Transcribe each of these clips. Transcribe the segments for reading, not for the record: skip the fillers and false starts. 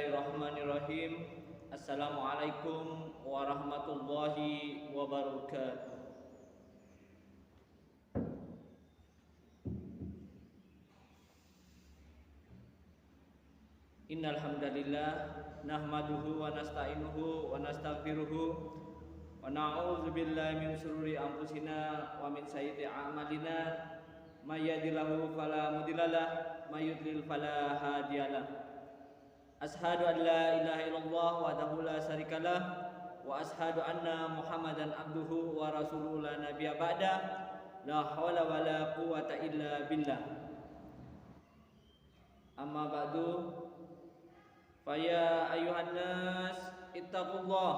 Bismillahirrahmanirrahim. Assalamualaikum warahmatullahi wabarakatuh. Innal hamdalillah nahmaduhu wa nasta'inuhu wa nastaghfiruhu wa na'udzu billahi min shururi anfusina wa min sayyiati a'malina may yahdihillahu fala mudhillalah may yudlil fala hadiyalah. Ashhadu an la ilaha illallah wahdahu la syarikalah wa ashhadu anna Muhammadan abduhu wa rasuluhu la nabiyya ba'da la haula wa la quwwata illa billah. Amma ba'du, fa ya ayyuhan nas ittaqullah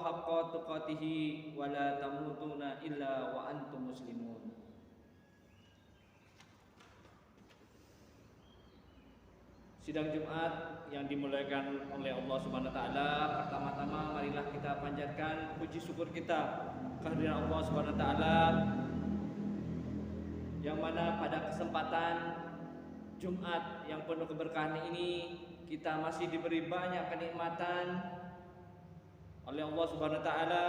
haqqa tuqatih wa la tamutunna illa wa antum muslimun. Sidang Jumat yang dimuliakan oleh Allah Subhanahu wa taala, pertama-tama marilah kita panjatkan puji syukur kita kehadiran Allah Subhanahu wa taala yang mana pada kesempatan Jumat yang penuh keberkahan ini kita masih diberi banyak kenikmatan oleh Allah Subhanahu wa taala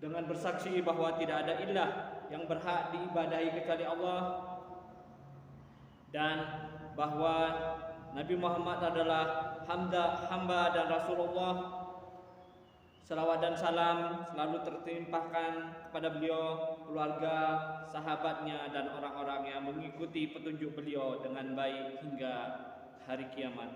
dengan bersaksi bahwa tidak ada ilah yang berhak diibadahi kecuali Allah, dan bahwa Nabi Muhammad adalah hamba dan Rasulullah. Salawat dan salam selalu tertimpahkan kepada beliau, keluarga, sahabatnya, dan orang-orang yang mengikuti petunjuk beliau dengan baik hingga hari kiamat.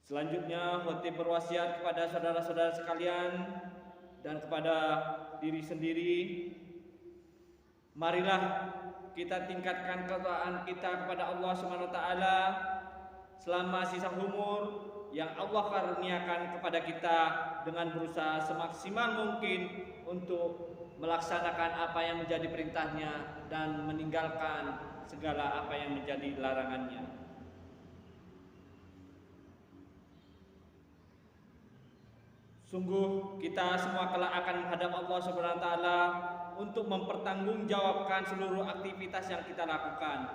Selanjutnya, khotib berwasiat kepada saudara-saudara sekalian dan kepada diri sendiri, marilah kita tingkatkan ketaatan kita kepada Allah Subhanahu wa taala selama sisa umur yang Allah karuniakan kepada kita, dengan berusaha semaksimal mungkin untuk melaksanakan apa yang menjadi perintahnya dan meninggalkan segala apa yang menjadi larangannya. Sungguh kita semua kelak akan menghadap Allah Subhanahu wa taala untuk mempertanggungjawabkan seluruh aktivitas yang kita lakukan.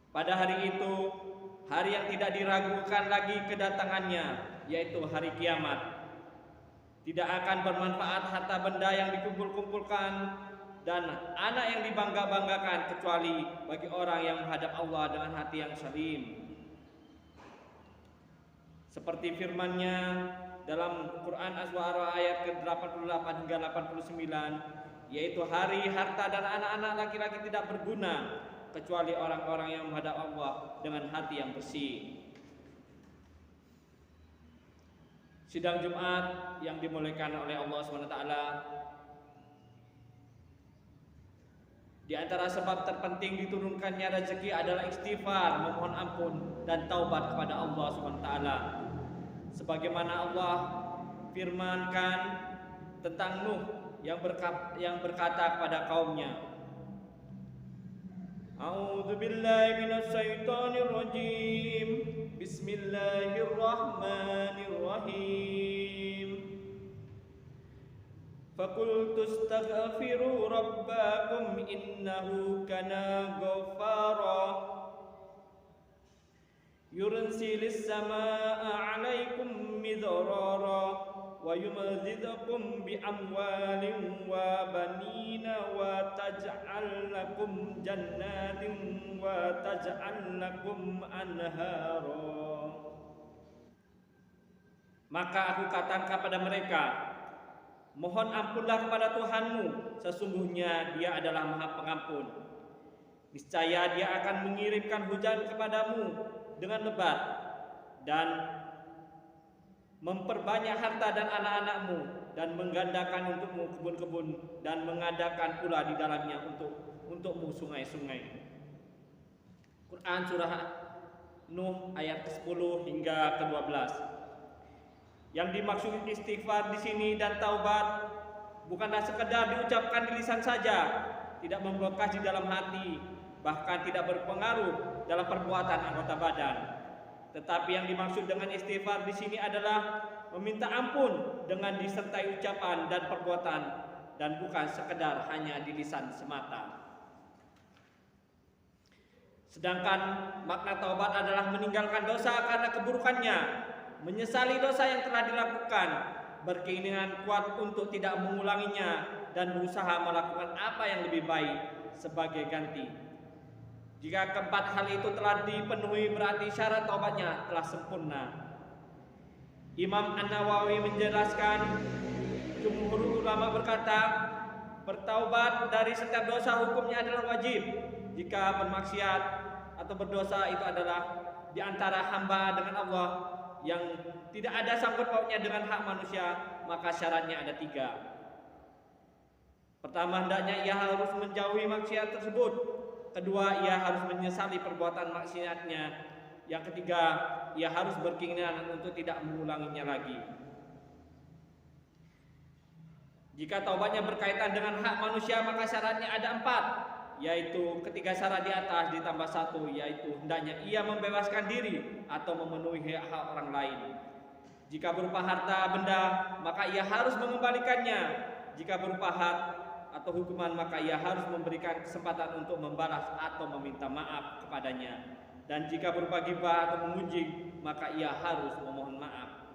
Pada hari itu, hari yang tidak diragukan lagi kedatangannya, yaitu hari kiamat. Tidak akan bermanfaat harta benda yang dikumpul-kumpulkan dan anak yang dibangga-banggakan kecuali bagi orang yang menghadap Allah dengan hati yang salim. Seperti firman-Nya dalam Quran Az-Zu'ara ayat ke-88 hingga 89, yaitu hari harta dan anak-anak laki-laki tidak berguna kecuali orang-orang yang menghadap Allah dengan hati yang bersih. Sidang Jumat yang dimuliakan oleh Allah SWT, di antara sebab terpenting diturunkannya rezeki adalah istighfar, memohon ampun dan taubat kepada Allah SWT. Sebagaimana Allah firmankan tentang Nuh yang berkata kepada kaumnya, A'udzu billahi minasy syaithanir rajim. Bismillahirrahmanirrahim. Faqultu astaghfiru rabbakum innahu kana ghaffara. Yursilis samaa'a 'alaikum midrara wa yumdidkum bi amwalin wa banina wa taj'al lakum jannatin wa taj'al lakum anhara. Maka aku katakan kepada mereka, mohon ampunlah kepada Tuhanmu, sesungguhnya Dia adalah Maha Pengampun. Niscaya Dia akan mengirimkan hujan kepadamu dengan lebat dan memperbanyak harta dan anak-anakmu, dan menggandakan untukmu kebun-kebun, dan mengadakan pula di dalamnya untukmu sungai-sungai. Quran surah Nuh ayat ke-10 hingga ke-12. Yang dimaksud istighfar di sini dan taubat bukanlah sekedar diucapkan di lisan saja, tidak membekas di dalam hati, bahkan tidak berpengaruh dalam perbuatan anggota badan. Tetapi yang dimaksud dengan istighfar di sini adalah meminta ampun dengan disertai ucapan dan perbuatan dan bukan sekedar hanya di lisan semata. Sedangkan makna taubat adalah meninggalkan dosa karena keburukannya, menyesali dosa yang telah dilakukan, berkeinginan kuat untuk tidak mengulanginya, dan berusaha melakukan apa yang lebih baik sebagai ganti. Jika keempat hal itu telah dipenuhi, berarti syarat taubatnya telah sempurna. Imam An-Nawawi menjelaskan, jumhur ulama berkata, bertaubat dari setiap dosa hukumnya adalah wajib. Jika bermaksiat atau berdosa itu adalah di antara hamba dengan Allah yang tidak ada sangkut pautnya dengan hak manusia, maka syaratnya ada 3. Pertama, hendaknya ia harus menjauhi maksiat tersebut. Kedua, ia harus menyesali perbuatan maksiatnya. Yang ketiga, ia harus berkeinginan untuk tidak mengulanginya lagi. Jika taubatnya berkaitan dengan hak manusia, maka syaratnya ada 4, yaitu ketiga syarat di atas ditambah 1, yaitu hendaknya ia membebaskan diri atau memenuhi hak orang lain. Jika berupa harta benda, maka ia harus mengembalikannya. Jika berupa hak atau hukuman, maka ia harus memberikan kesempatan untuk membalas atau meminta maaf kepadanya. Dan jika berupa ghibah atau mengunjing, maka ia harus memohon maaf.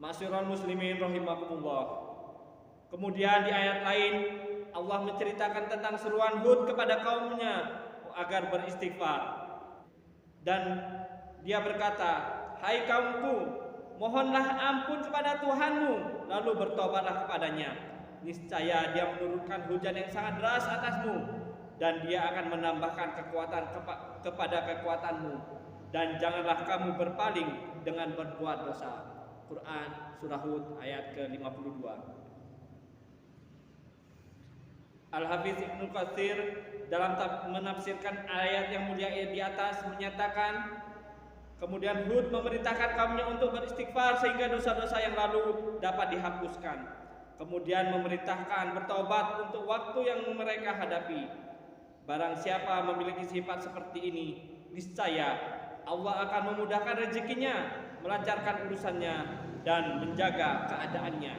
Ma'asyiral muslimin rahimakumullah. Kemudian di ayat lain Allah menceritakan tentang seruan Hud kepada kaumnya agar beristighfar. Dan dia berkata, "Hai kaumku, mohonlah ampun kepada Tuhanmu, lalu bertobatlah kepadanya. Niscaya dia menurunkan hujan yang sangat deras atasmu, dan dia akan menambahkan kekuatan kepada kekuatanmu, dan janganlah kamu berpaling dengan berbuat dosa." Quran Surah Hud ayat ke-52. Al-Hafiz Ibnu Katsir dalam menafsirkan ayat yang mulia di atas menyatakan, kemudian Hud memerintahkan kaumnya untuk beristighfar sehingga dosa-dosa yang lalu dapat dihapuskan. Kemudian memerintahkan bertaubat untuk waktu yang mereka hadapi. Barang siapa memiliki sifat seperti ini, niscaya Allah akan memudahkan rezekinya, melancarkan urusannya, dan menjaga keadaannya.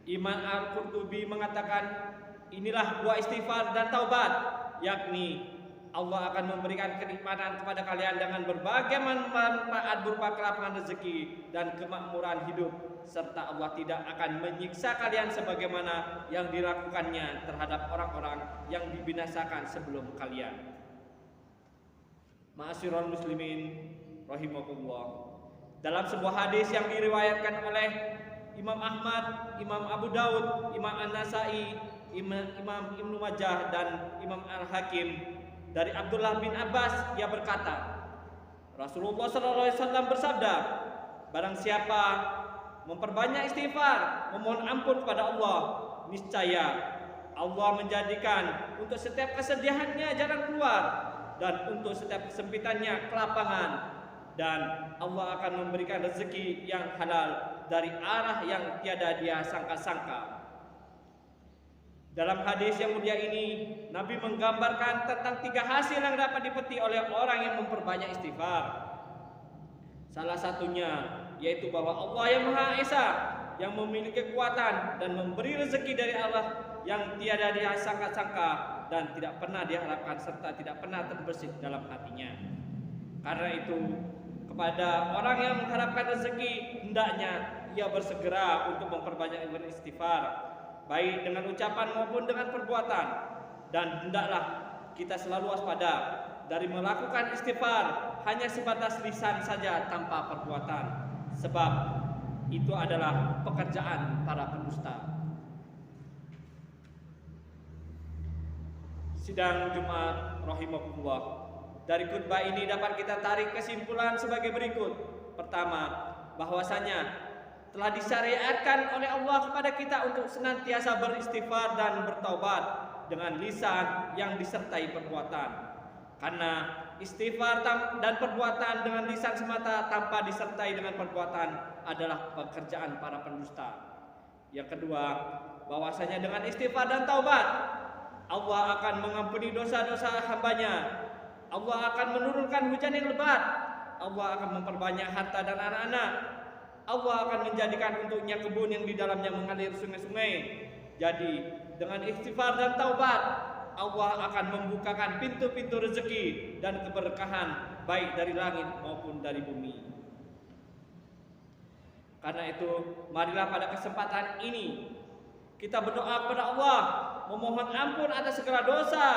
Imam Al-Qurtubi mengatakan, inilah buah istighfar dan taubat, yakni Allah akan memberikan kenikmatan kepada kalian dengan berbagai manfaat berupa kelapangan rezeki dan kemakmuran hidup, serta Allah tidak akan menyiksa kalian sebagaimana yang dilakukannya terhadap orang-orang yang dibinasakan sebelum kalian. Ma'asyiral muslimin rahimakumullah. Dalam sebuah hadis yang diriwayatkan oleh Imam Ahmad, Imam Abu Daud, Imam An-Nasai, Imam Ibnu Majah, dan Imam Al-Hakim, dari Abdullah bin Abbas, ia berkata, Rasulullah SAW bersabda, barang siapa memperbanyak istighfar, memohon ampun kepada Allah, niscaya Allah menjadikan untuk setiap kesedihannya jalan keluar, dan untuk setiap kesempitannya kelapangan, dan Allah akan memberikan rezeki yang halal dari arah yang tiada dia sangka-sangka. Dalam hadis yang mulia ini, Nabi menggambarkan tentang 3 hasil yang dapat dipetik oleh orang yang memperbanyak istighfar. Salah satunya yaitu bahwa Allah yang Maha Esa, yang memiliki kekuatan dan memberi rezeki dari Allah yang tiada dia sangka-sangka dan tidak pernah diharapkan serta tidak pernah terbersit dalam hatinya. Karena itu, kepada orang yang mengharapkan rezeki, hendaknya ia bersegera untuk memperbanyak beristighfar, baik dengan ucapan maupun dengan perbuatan. Dan hendaklah kita selalu waspada dari melakukan istighfar hanya sebatas lisan saja tanpa perbuatan, sebab itu adalah pekerjaan para pendusta. Sidang Jumat rahimakumullah. Dari khutbah ini dapat kita tarik kesimpulan sebagai berikut. Pertama, bahwasanya telah disyariatkan oleh Allah kepada kita untuk senantiasa beristighfar dan bertaubat dengan lisan yang disertai perbuatan. Karena istighfar dan perbuatan dengan lisan semata tanpa disertai dengan perbuatan adalah pekerjaan para pendusta. Yang kedua, bahwasanya dengan istighfar dan taubat Allah akan mengampuni dosa-dosa hambanya. Allah akan menurunkan hujan yang lebat. Allah akan memperbanyak harta dan anak-anak. Allah akan menjadikan untuknya kebun yang di dalamnya mengalir sungai-sungai. Jadi dengan istighfar dan taubat, Allah akan membukakan pintu-pintu rezeki dan keberkahan baik dari langit maupun dari bumi. Karena itu, marilah pada kesempatan ini kita berdoa kepada Allah, memohon ampun atas segala dosa,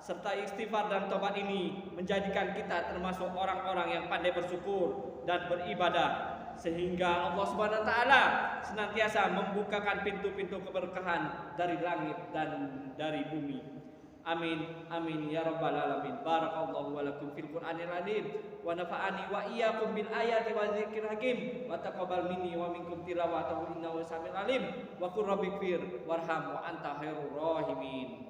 serta istighfar dan taubat ini menjadikan kita termasuk orang-orang yang pandai bersyukur dan beribadah, sehingga Allah Subhanahu wa taala senantiasa membukakan pintu-pintu keberkahan dari langit dan dari bumi. Amin amin ya rabbal alamin. Barakallahu wa lakum fil Qur'anil azim wa nafa'ani wa iyyakum bil ayati wa dzikril hakim wa taqabbal minni wa minkum tilawatahu innahu samiul alim wa qur rabbighfir warham wa anta khairur rahimin.